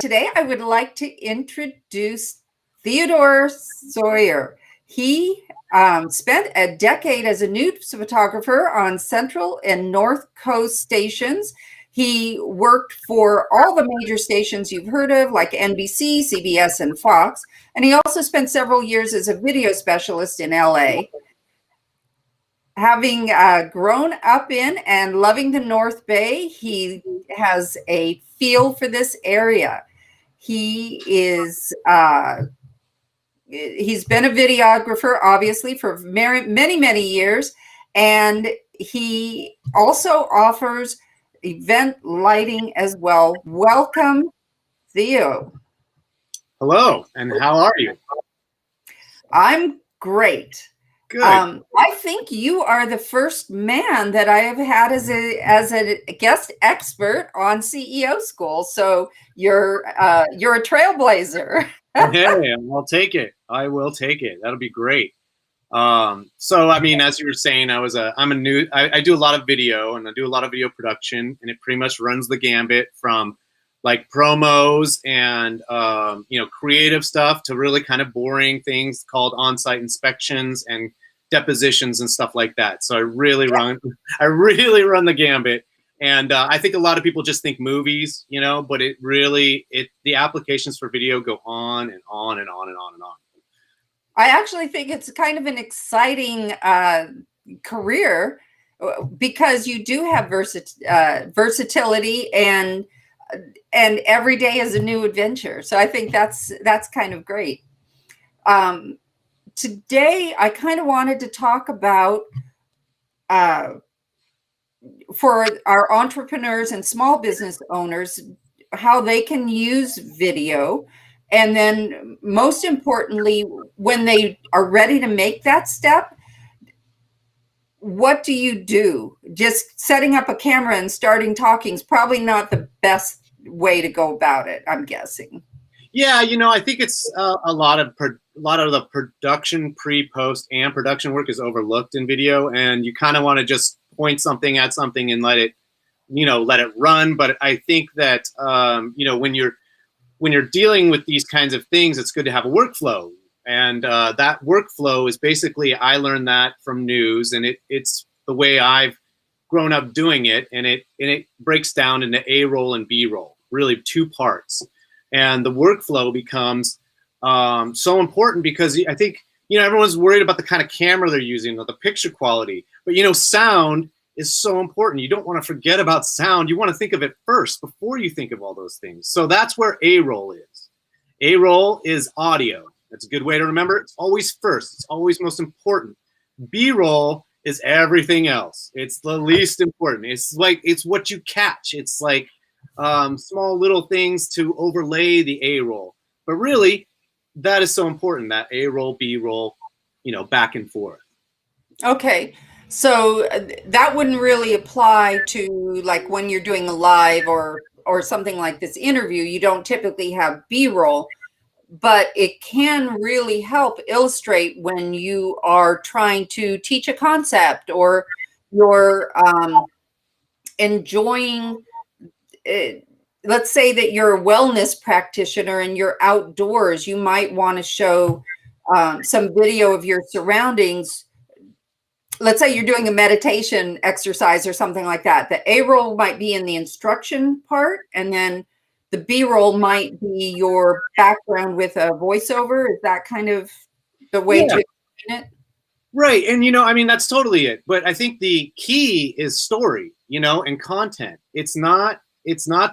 Today, I would like to introduce Theodore Sawyer. He spent a decade as a news photographer on Central and North Coast stations. He worked for all the major stations you've heard of, like NBC, CBS, and Fox. And he also spent several years as a video specialist in LA. Having grown up in and loving the North Bay, he has a feel for this area. He is he's been a videographer, obviously, for many years, and he also offers event lighting as well. Welcome, Theo. Hello, and how are you? I'm great. Good. I think you are the first man that I have had as a guest expert on CEO School. So you're a trailblazer. Hey, I'll take it. I will take it. That'll be great. So I mean, as you were saying, I do a lot of video, and I do a lot of video production, and it pretty much runs the gambit from like promos and creative stuff to really kind of boring things called on-site inspections and depositions and stuff like that. So I really run the gambit. And I think a lot of people just think movies, but the applications for video go on and on and on and on and on. I actually think it's kind of an exciting career because you do have versatility and every day is a new adventure. So I think that's kind of great. Today, I kind of wanted to talk about for our entrepreneurs and small business owners, how they can use video. And then most importantly, when they are ready to make that step, what do you do? Just setting up a camera and starting talking is probably not the best way to go about it, I'm guessing. Yeah, I think it's a lot of the production, pre-post, and production work is overlooked in video, and you kind of want to just point something at something and let it run. But I think that when you're dealing with these kinds of things, it's good to have a workflow, and that workflow is basically, I learned that from news, and it's the way I've grown up doing it, and it breaks down into A-roll and B-roll, really two parts. And the workflow becomes so important because I think, everyone's worried about the kind of camera they're using or the picture quality. But, sound is so important. You don't want to forget about sound. You want to think of it first before you think of all those things. So that's where A-roll is. A-roll is audio. That's a good way to remember. It's always first. It's always most important. B-roll is everything else. It's the least important. It's what you catch. It's like small little things to overlay the A-roll. But really, that is so important, that A-roll, B-roll, back and forth. Okay. So that wouldn't really apply to like when you're doing a live or something like this interview. You don't typically have B-roll, but it can really help illustrate when you are trying to teach a concept or you're enjoying let's say that you're a wellness practitioner and you're outdoors. You might want to show some video of your surroundings. Let's say you're doing a meditation exercise or something like that. The A-roll might be in the instruction part, and then the B-roll might be your background with a voiceover. Is that kind of the way to explain it? Right. And, that's totally it. But I think the key is story, and content. It's not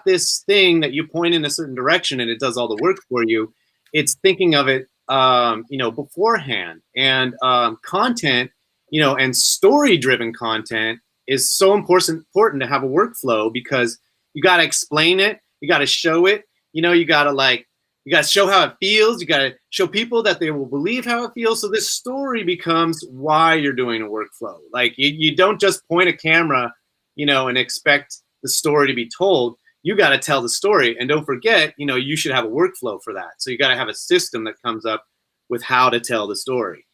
this thing that you point in a certain direction and it does all the work for you. It's thinking of it, beforehand. And content, and story-driven content is so important to have a workflow because you got to explain it, you got to show it, you got to show how it feels, you got to show people that they will believe how it feels. So this story becomes why you're doing a workflow. Like you don't just point a camera, and expect the story to be told. You got to tell the story, and don't forget, you should have a workflow for that. So you got to have a system that comes up with how to tell the story.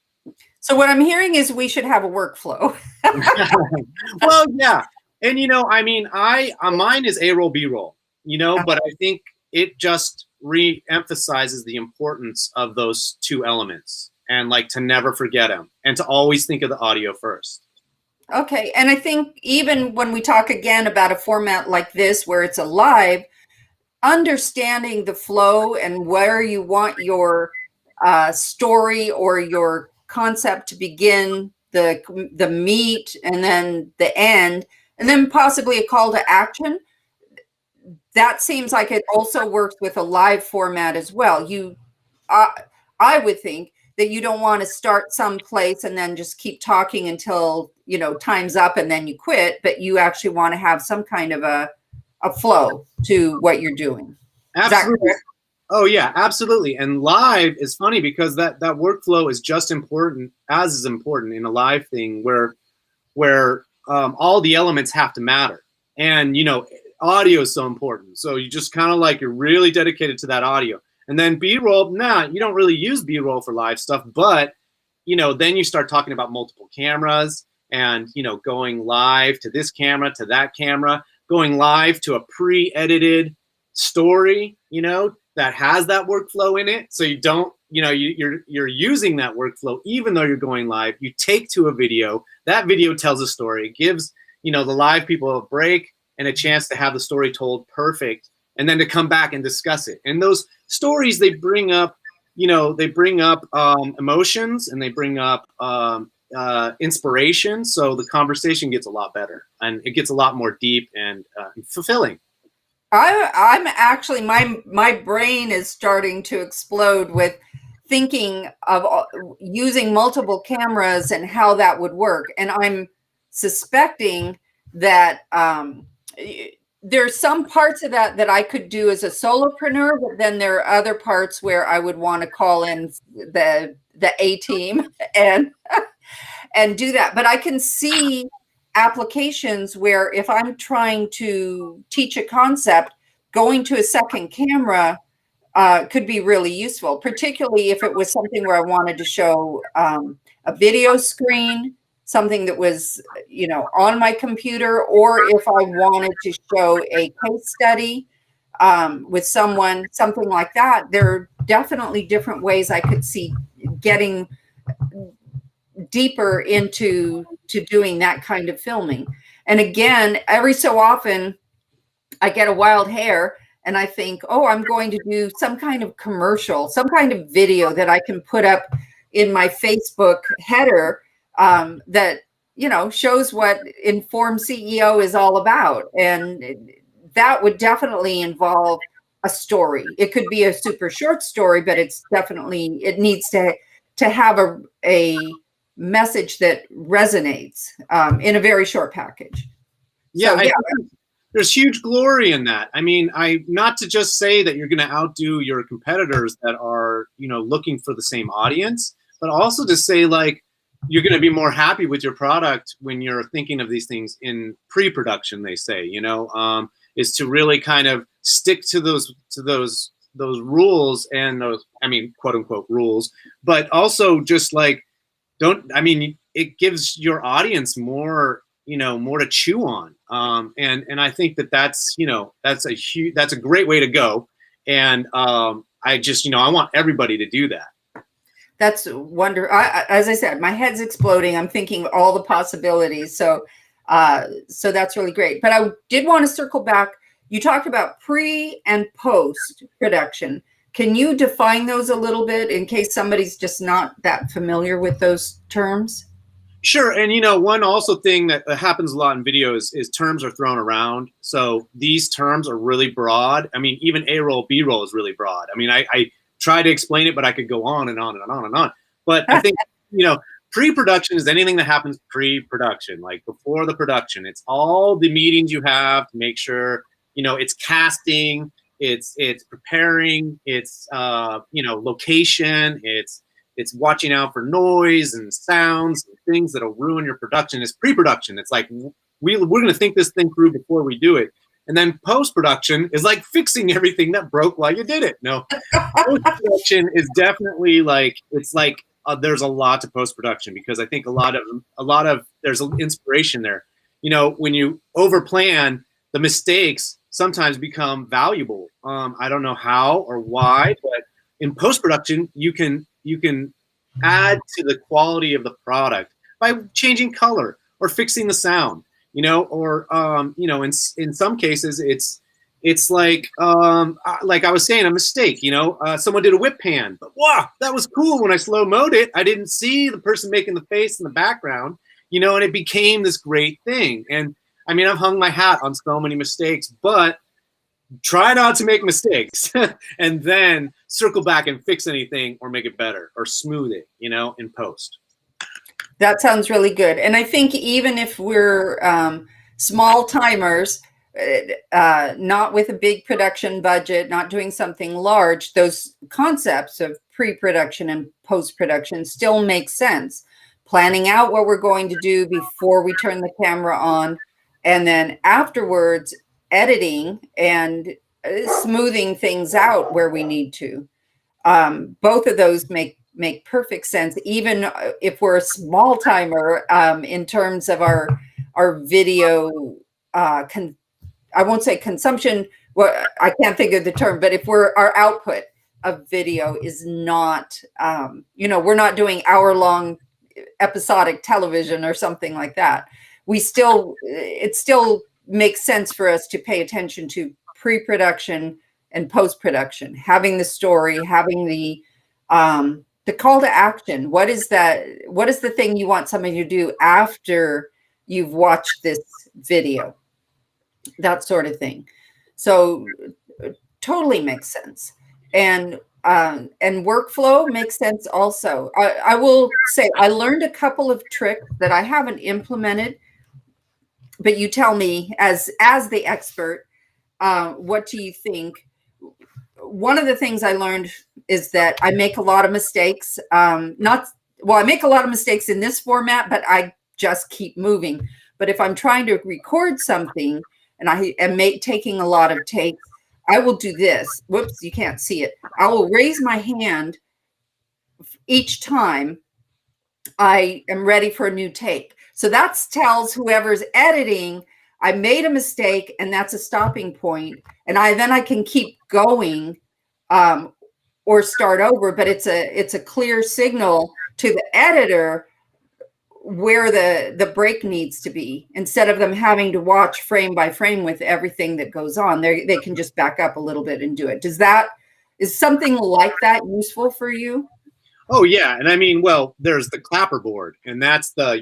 So what I'm hearing is we should have a workflow. Well, yeah. And, mine is A-roll, B-roll, but I think it just re-emphasizes the importance of those two elements, and like to never forget them, and to always think of the audio first. Okay. And I think even when we talk again about a format like this, where it's a live, understanding the flow and where you want your story or your concept to begin, the meat, and then the end, and then possibly a call to action. That seems like it also works with a live format as well. I would think that you don't want to start someplace and then just keep talking until, time's up and then you quit, but you actually want to have some kind of a flow to what you're doing. Absolutely. Oh yeah, absolutely. And live is funny because that workflow is just as important in a live thing where all the elements have to matter. And audio is so important. So you just kind of like, you're really dedicated to that audio. And then B-roll, you don't really use B-roll for live stuff, but then you start talking about multiple cameras and going live to this camera, to that camera, going live to a pre-edited story, that has that workflow in it. So you don't, you're using that workflow even though you're going live. You take to a video, that video tells a story, it gives, the live people a break and a chance to have the story told perfect, and then to come back and discuss it. And those stories, they bring up, emotions, and they bring up inspiration. So the conversation gets a lot better, and it gets a lot more deep and fulfilling. I'm actually, my brain is starting to explode with thinking of using multiple cameras and how that would work. And I'm suspecting that there's some parts of that I could do as a solopreneur, but then there are other parts where I would want to call in the A team and do that. But I can see applications where if I'm trying to teach a concept, going to a second camera could be really useful, particularly if it was something where I wanted to show a video screen, something that was, on my computer, or if I wanted to show a case study with someone, something like that. There are definitely different ways I could see getting deeper into doing that kind of filming. And again, every so often I get a wild hair and I think, oh, I'm going to do some kind of commercial, some kind of video that I can put up in my Facebook header that, shows what Informed CEO is all about. And that would definitely involve a story. It could be a super short story, but it needs to have a message that resonates in a very short package. Yeah, so, there's huge glory in that. I mean, not to just say that you're going to outdo your competitors that are, looking for the same audience, but also to say like you're going to be more happy with your product when you're thinking of these things in pre-production. They say, is to really kind of stick to those rules and those, quote unquote rules, but also just like it gives your audience more, more to chew on. And I think that's a great way to go. And I just, I want everybody to do that. That's wonderful. As I said, my head's exploding. I'm thinking all the possibilities. So that's really great. But I did want to circle back. You talked about pre and post production. Can you define those a little bit in case somebody's just not that familiar with those terms? Sure. And, one also thing that happens a lot in videos is terms are thrown around. So these terms are really broad. Even A-roll, B-roll is really broad. I try to explain it, but I could go on and on and on and on. But I think, pre-production is anything that happens pre-production, like before the production. It's all the meetings you have to make sure, it's casting, it's preparing, it's, location, it's watching out for noise and sounds and things that'll ruin your production. It's pre-production. It's like, we're going to think this thing through before we do it. And then post-production is like fixing everything that broke while you did it. No, post-production is definitely like, it's like there's a lot to post-production because I think a lot of there's inspiration there. When you overplan, the mistakes sometimes become valuable. I don't know how or why, but in post-production, you can add to the quality of the product by changing color or fixing the sound, or in some cases it's like I was saying, a mistake. Someone did a whip pan, but wow, that was cool. When I slow mode it, I didn't see the person making the face in the background, and it became this great thing. And I mean, I've hung my hat on so many mistakes, but try not to make mistakes and then circle back and fix anything or make it better or smooth it, in post. That sounds really good. And I think even if we're small timers, not with a big production budget, not doing something large, those concepts of pre-production and post-production still make sense. Planning out what we're going to do before we turn the camera on, and then afterwards editing and smoothing things out where we need to. Both of those make perfect sense, even if we're a small timer in terms of our video. I won't say consumption. Well, I can't think of the term, but if our output of video is not, we're not doing hour-long episodic television or something like that. It still makes sense for us to pay attention to pre-production and post-production, having the story, having the call to action. What is that? What is the thing you want somebody to do after you've watched this video? That sort of thing. So totally makes sense. And workflow makes sense also. I will say I learned a couple of tricks that I haven't implemented, but you tell me as the expert, what do you think? One of the things I learned is that I make a lot of mistakes. I make a lot of mistakes in this format, but I just keep moving. But if I'm trying to record something and I am taking a lot of takes, I will do this. Whoops, you can't see it. I will raise my hand each time I am ready for a new take. So that tells whoever's editing I made a mistake, and that's a stopping point. And then I can keep going or start over. But it's a clear signal to the editor where the break needs to be, instead of them having to watch frame by frame with everything that goes on. They can just back up a little bit and do it. Is something like that useful for you? Oh yeah. And I mean, well, there's the clapper board, and that's the,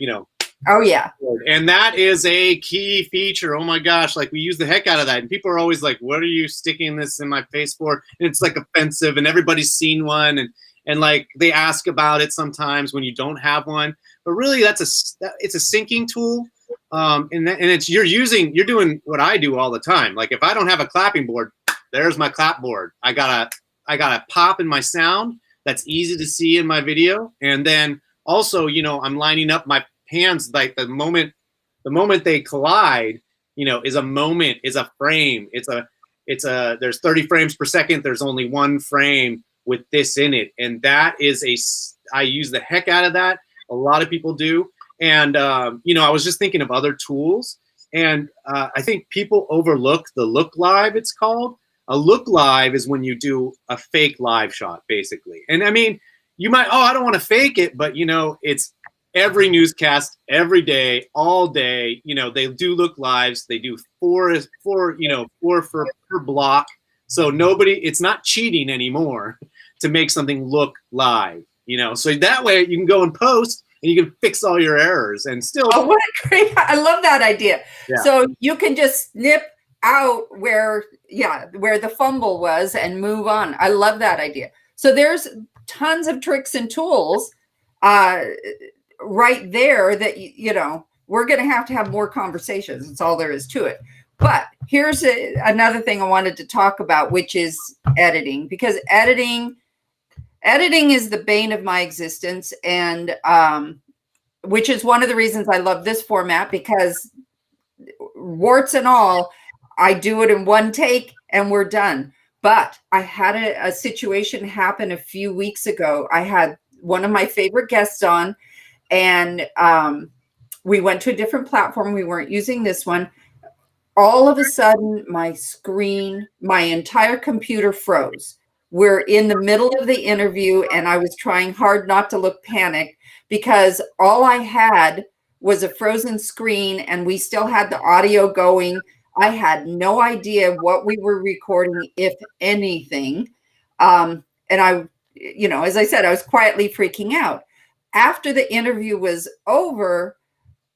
oh yeah. And that is a key feature. Oh my gosh. Like, we use the heck out of that. And people are always like, what are you sticking this in my face for? And it's like offensive, and everybody's seen one. And like, they ask about it sometimes when you don't have one. But really, it's a syncing tool, and it's you're doing what I do all the time. Like, if I don't have a clapping board, there's my clapboard. I got a pop in my sound that's easy to see in my video, and then also, I'm lining up my hands, like the moment they collide, is a moment, is a frame. There's 30 frames per second. There's only one frame with this in it, and that is I use the heck out of that. A lot of people do. And, I was just thinking of other tools, and I think people overlook the look live, it's called. A look live is when you do a fake live shot, basically. And I mean, you might, I don't want to fake it, but it's every newscast, every day, all day, they do look lives. They do four per block. So it's not cheating anymore to make something look live. So that way you can go and post, and you can fix all your errors and still. Oh, what a great! I love that idea. Yeah. So you can just snip out where the fumble was and move on. I love that idea. So there's tons of tricks and tools right there that we're going to have more conversations. That's all there is to it. But here's another thing I wanted to talk about, which is editing, because editing is the bane of my existence, and which is one of the reasons I love this format, because warts and all, I do it in one take and we're done. But I had a situation happen a few weeks ago. I had one of my favorite guests on, and we went to a different platform. We weren't using this one. all of a sudden my screen, my entire computer froze. We're in the middle of the interview and I was trying hard not to look panicked because all I had was a frozen screen and we still had the audio going. I had no idea what we were recording, if anything. And I, you know, as I said, I was quietly freaking out. After the interview was over,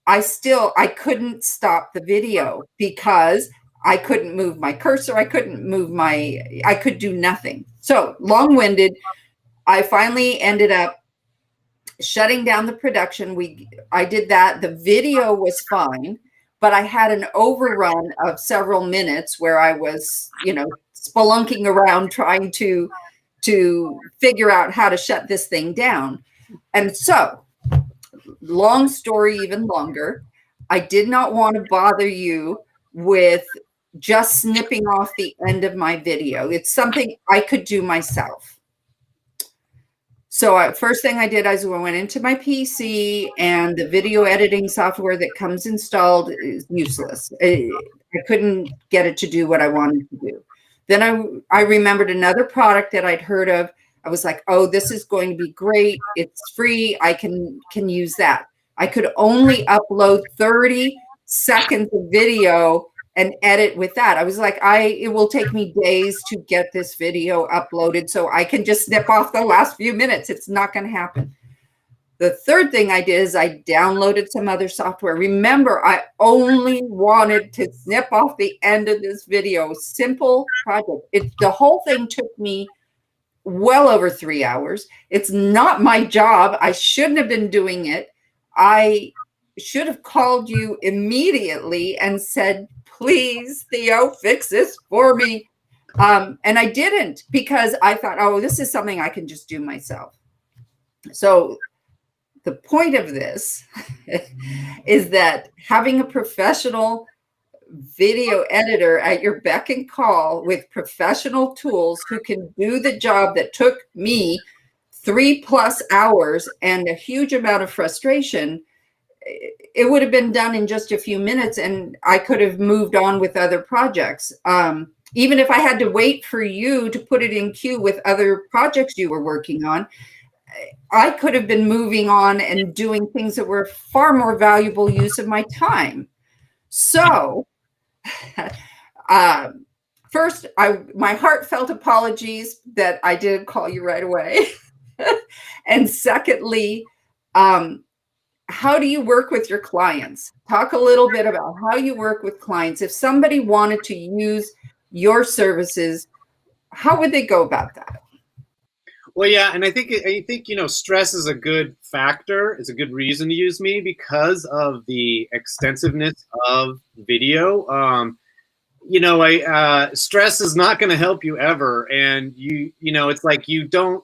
I couldn't stop the video because I couldn't move my cursor. I could do nothing. So long-winded, I finally ended up shutting down the production. I did that. The video was fine, but I had an overrun of several minutes where I was, you know, spelunking around trying to figure out how to shut this thing down. And so, long story, even longer, I did not want to bother you with just snipping off the end of my video. It's something I could do myself. So first thing I did is I went into my PC, and the video editing software that comes installed is useless. I couldn't get it to do what I wanted to do. Then I remembered another product that I'd heard of. I was like, oh, this is going to be great. It's free. I can use that. I could only upload 30 seconds of video and edit with that. I was like, it will take me days to get this video uploaded, so I can just snip off the last few minutes. It's not going to happen. The third thing I did is I downloaded some other software. Remember, I only wanted to snip off the end of this video. Simple project. The whole thing took me well over 3 hours. It's not my job. I shouldn't have been doing it. I should have called you immediately and said, please, Theo, fix this for me. And I didn't, because I thought, oh, this is something I can just do myself. So the point of this is that having a professional video editor at your beck and call with professional tools who can do the job that took me 3+ hours and a huge amount of frustration, it would have been done in just a few minutes, and I could have moved on with other projects. Even if I had to wait for you to put it in queue with other projects you were working on, I could have been moving on and doing things that were far more valuable use of my time. So first, my heartfelt apologies that I didn't call you right away. And secondly, how do you work with your clients? Talk a little bit about how you work with clients. If somebody wanted to use your services, how would they go about that? Well, yeah, and I think you know, stress is a good factor. It's a good reason to use me because of the extensiveness of video. You know, stress is not going to help you ever, and you know, it's like you don't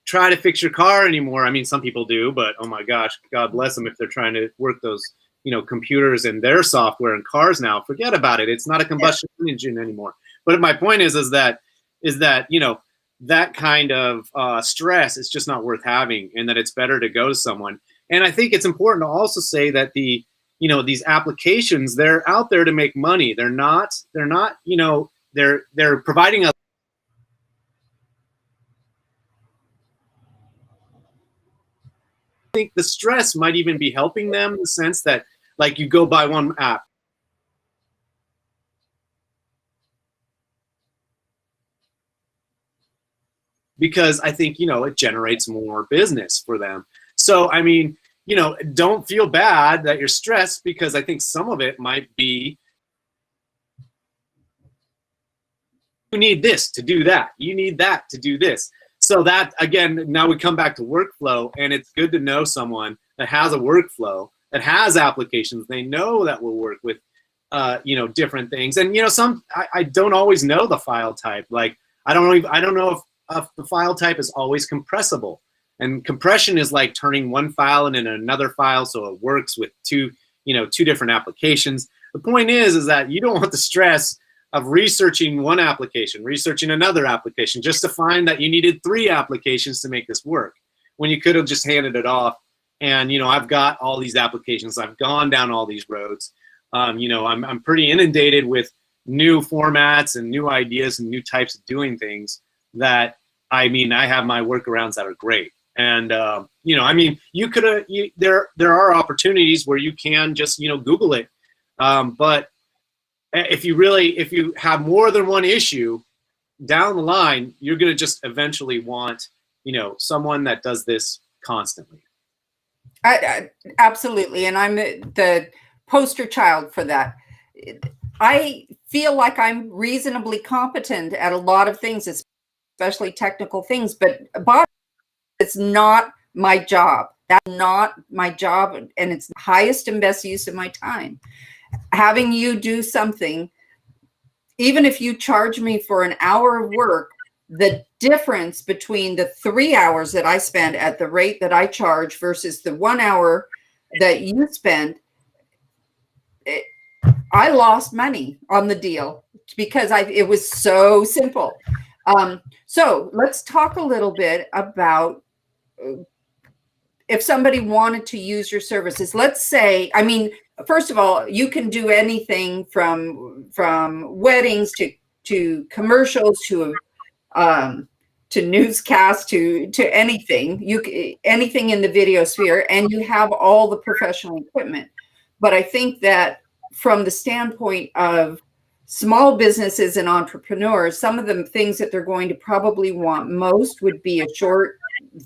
try to fix your car anymore. I mean, some people do, but oh my gosh, God bless them if they're trying to work those, you know, computers and their software in cars now. Forget about it. It's not a combustion engine anymore. But my point is that you know, that kind of stress is just not worth having, and that it's better to go to someone. And I think it's important to also say that you know, these applications, they're out there to make money. They're not, you know, they're providing a I think the stress might even be helping them in the sense that, like, you go buy one app, because I think, you know, it generates more business for them. So, I mean, you know, don't feel bad that you're stressed, because I think some of it might be, you need this to do that. You need that to do this. So that, again, now we come back to workflow, and it's good to know someone that has a workflow, that has applications they know that will work with, you know, different things. And, you know, I don't always know the file type. Like, I don't know if the file type is always compressible. And compression is like turning one file into another file so it works with two different applications. The point is that you don't want the stress of researching one application, researching another application, just to find that you needed 3 applications to make this work, when you could have just handed it off. And, you know, I've got all these applications. I've gone down all these roads. I'm pretty inundated with new formats and new ideas and new types of doing things that, I have my workarounds that are great. And, you could, there are opportunities where you can just, Google it. But if you have more than one issue down the line, you're going to just eventually want, someone that does this constantly. Absolutely. And I'm the poster child for that. I feel like I'm reasonably competent at a lot of things, especially technical things, but it's not my job. That's not my job. And it's the highest and best use of my time. Having you do something, even if you charge me for an hour of work, the difference between the 3 hours that I spend at the rate that I charge versus the 1 hour that you spend, I lost money on the deal because it was so simple. So let's talk a little bit about if somebody wanted to use your services. Let's say, first of all, you can do anything from weddings to commercials to newscasts to anything. Anything in the video sphere, and you have all the professional equipment. But I think that from the standpoint of small businesses and entrepreneurs, some of the things that they're going to probably want most would be a short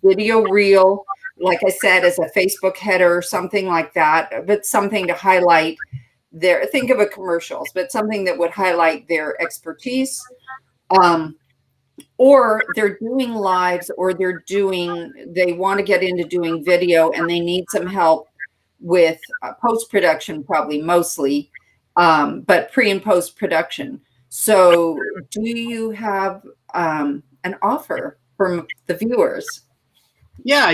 video reel, like I said, as a Facebook header or something like that, but something to highlight think of a commercials, but something that would highlight their expertise. Or they're doing lives, or they want to get into doing video and they need some help with post-production, probably mostly, but pre and post-production. So do you have an offer from the viewers? Yeah,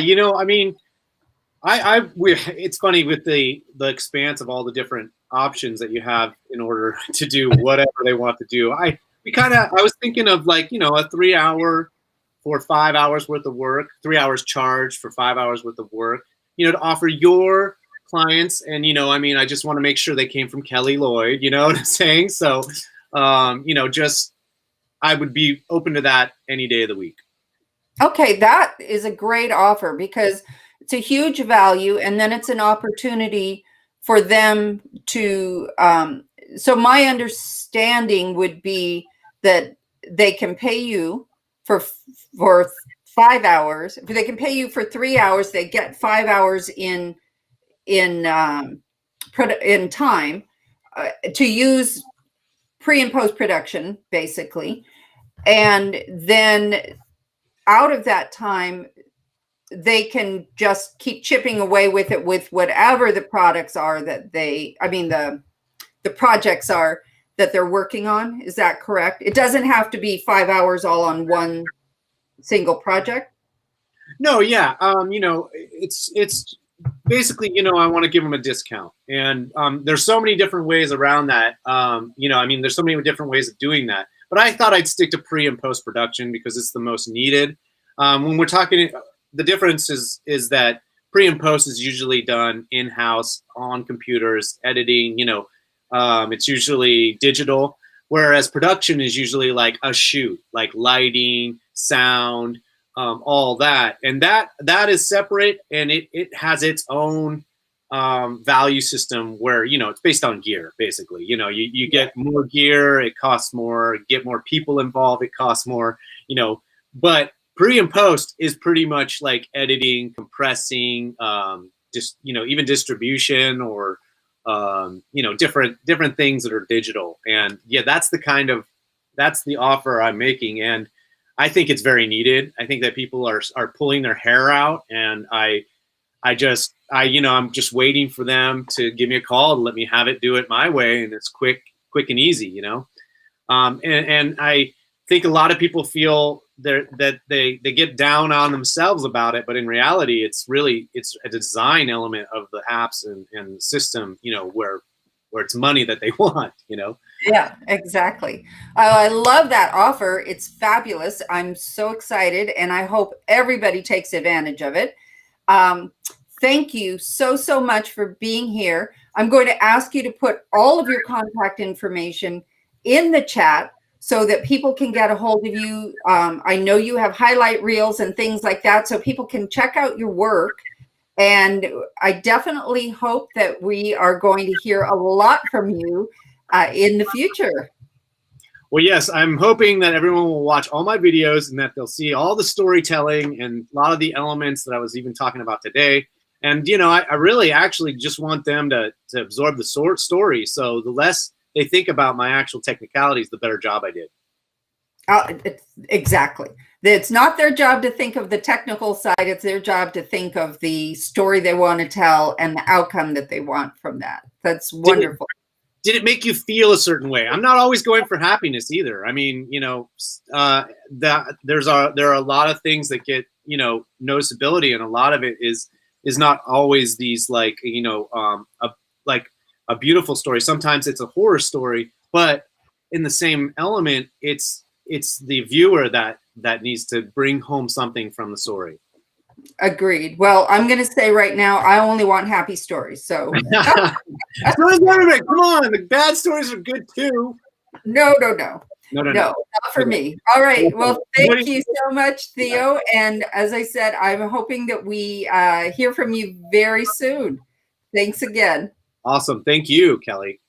it's funny with the expanse of all the different options that you have in order to do whatever they want to do. I was thinking of a 3 hour for 5 hours worth of work, 3 hours charged for 5 hours worth of work, to offer your clients. And, I just want to make sure they came from Kelly Lloyd, you know what I'm saying? So, I would be open to that any day of the week. Okay, that is a great offer because it's a huge value, and then it's an opportunity for them to. So my understanding would be that they can pay you for 5 hours. If they can pay you for 3 hours, they get 5 hours in time to use pre and post production, basically, and then out of that time, they can just keep chipping away with it with whatever the products are that the projects are that they're working on. Is that correct? It doesn't have to be 5 hours all on one single project. No, yeah. It's basically, I want to give them a discount, and there's so many different ways around that. There's so many different ways of doing that. But I thought I'd stick to pre and post production because it's the most needed. When we're talking, the difference is that pre and post is usually done in-house on computers, editing. It's usually digital, whereas production is usually like a shoot, like lighting, sound, all that, and that is separate, and it has its own value system where it's based on gear, basically. You get more gear, it costs more. Get more people involved, it costs more. But pre and post is pretty much like editing, compressing, even distribution or different things that are digital. And yeah, that's the offer I'm making, and I think it's very needed. I think that people are pulling their hair out, and I'm just waiting for them to give me a call to let me have it, do it my way, and it's quick and easy, and I think a lot of people feel that they get down on themselves about it, but in reality, it's a design element of the apps and the system, where it's money that they want, Yeah, exactly. I love that offer. It's fabulous. I'm so excited, and I hope everybody takes advantage of it. thank you so much for being here. I'm going to ask you to put all of your contact information in the chat so that people can get a hold of you. I know you have highlight reels and things like that, so people can check out your work. And I definitely hope that we are going to hear a lot from you in the future. Well, yes, I'm hoping that everyone will watch all my videos and that they'll see all the storytelling and a lot of the elements that I was even talking about today. And, you know, I really actually just want them to absorb the story. So the less they think about my actual technicalities, the better job I did. Exactly. It's not their job to think of the technical side. It's their job to think of the story they want to tell and the outcome that they want from that. That's wonderful. Did it make you feel a certain way? I'm not always going for happiness either. I mean, you know, there are a lot of things that get, you know, noticeability, and a lot of it is not always these, like, you know, a beautiful story. Sometimes it's a horror story, but in the same element, it's the viewer that needs to bring home something from the story. Agreed. Well, I'm going to say right now, I only want happy stories. So come on, the bad stories are good too. No, not for me. All right. Well, thank you so much, Theo. And as I said, I'm hoping that we hear from you very soon. Thanks again. Awesome. Thank you, Kelly.